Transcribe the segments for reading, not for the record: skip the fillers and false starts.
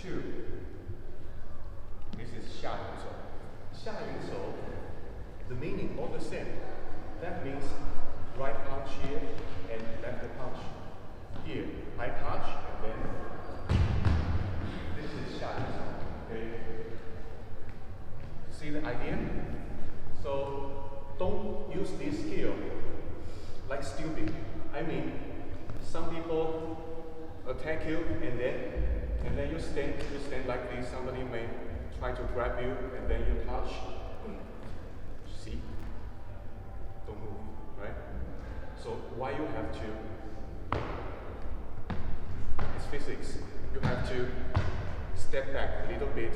2. This is 下云手。下云手 the meaning all the same. That means right punch here and left punch here. I touch and then this is 下云手. Okay. See the idea? So don't use this skill like stupid. I mean, some people attack you and then you stand like this. Somebody may try to grab you and then you touch. See? Don't move, right? So why you have to? It's physics. You have to step back a little bit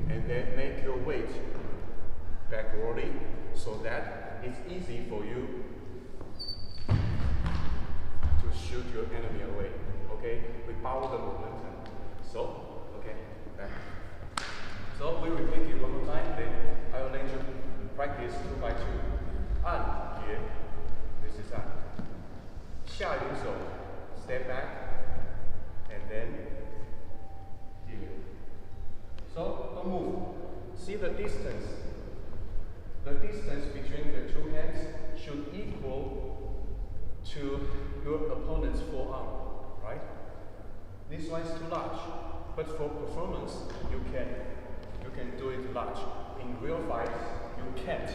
and then make your weight backwardly so that it's easy for you to shoot your enemy away. Okay? We power the momentum. So, okay, back. So we repeat it one more time, then I will let you practice 2 by 2. 按 here, this is 按. 下云手, step back, and then here. So don't move. See the distance. The distance between the 2 hands should equal to your opponent's forearm, right? This one is too large, but for performance, you can do it large. In real fights, you can't.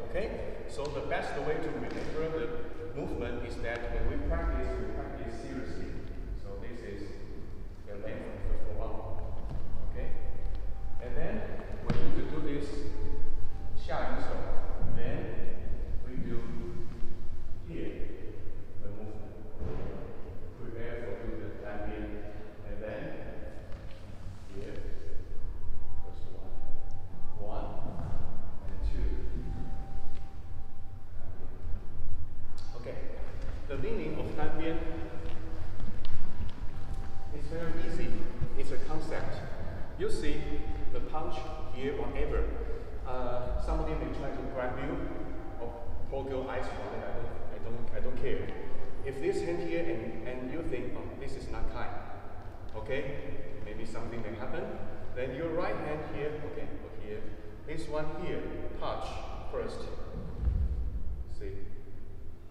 Okay? So the best way to remember the movement is that when we practice seriously. So this is the length of the forearm. Okay? And then when you do this 下云手, then we do here the movement. Prepare for do the ambient, and then here. First 1 and 2. Okay. The meaning of ambient is very easy. It's a concept. You see the punch here, whatever. Somebody may try to grab you or poke your eyes from it. I don't care. If this hand here and you think, oh, this is not kind, okay? Maybe something may happen. Then your right hand here, okay, put here. This one here, touch first. See,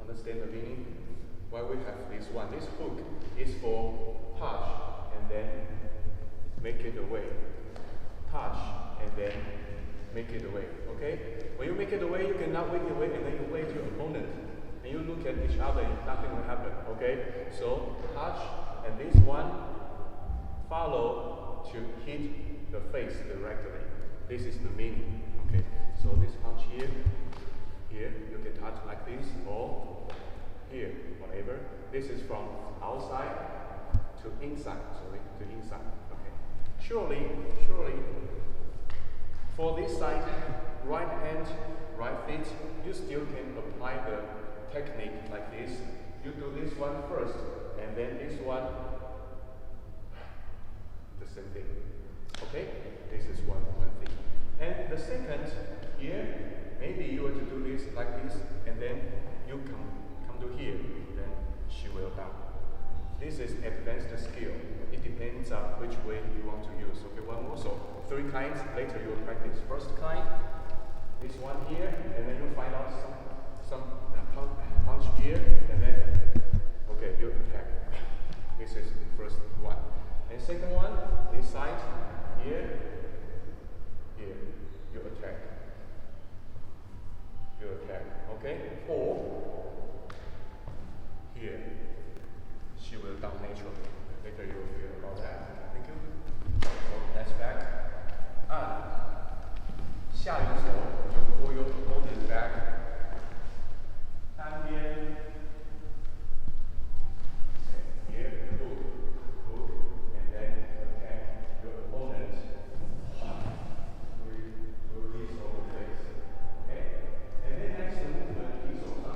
understand the meaning? Why we have this one? This hook is for touch and then make it away. Touch and then make it away, okay? When you make it away, you cannot make it away and then you wait your opponent. And you look at each other and nothing will happen, okay? So, touch, and this one, follow to hit the face directly. This is the meaning, okay? So this punch here, you can touch like this, or here, whatever. This is from outside to inside, okay? Surely, for this side, right hand, right feet, you still can apply the technique like this. You do this one first, and then this one, the same thing. Okay? This is one thing. And the second here, maybe you were to do this like this, and then you come to here, then she will down. This is advanced skill. It depends on which way you want to use. Okay, one more. So 3 kinds. Later you will practice. First kind, this one here, and then you find out some punch here, and then okay, you attack. This is the first one. And second one, this side here, you attack. Okay, or here. She will down naturally. Later you will feel about that. Thank you. So that's back. 按下云手, you pull your opponent back. 单边. Here, hook, and then attack your opponent. To release over face. Okay? And then next movement, 提手上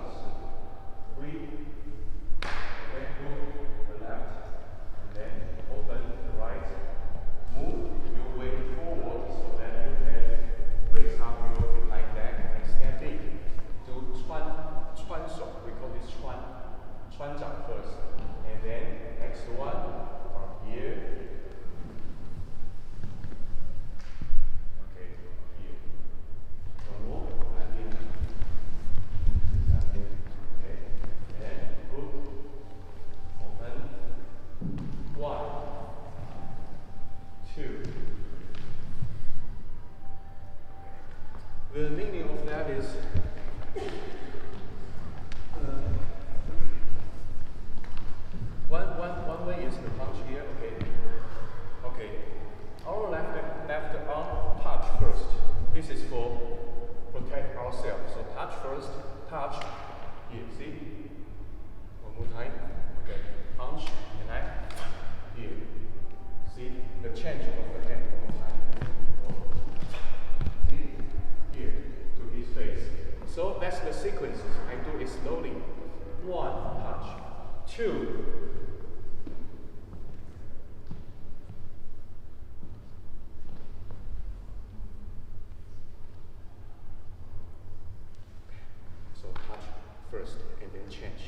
change.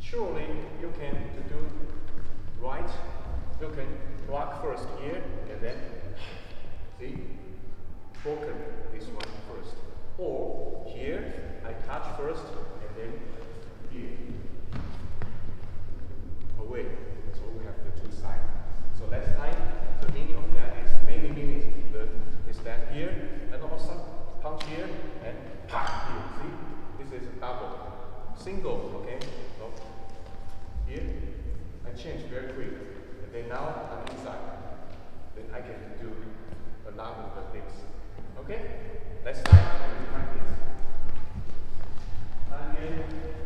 Surely you can do right. You can block first here and then see broken this one first. Or here I touch first and then here. Away. So we have the two sides. So last time the meaning of that is mainly meaning is that here and also punch here and punch here. See? This is a double. Single, okay? So here I change very quick. And then now I'm inside. Then I can do a lot of the things. Okay? Let's start. Practice. Again.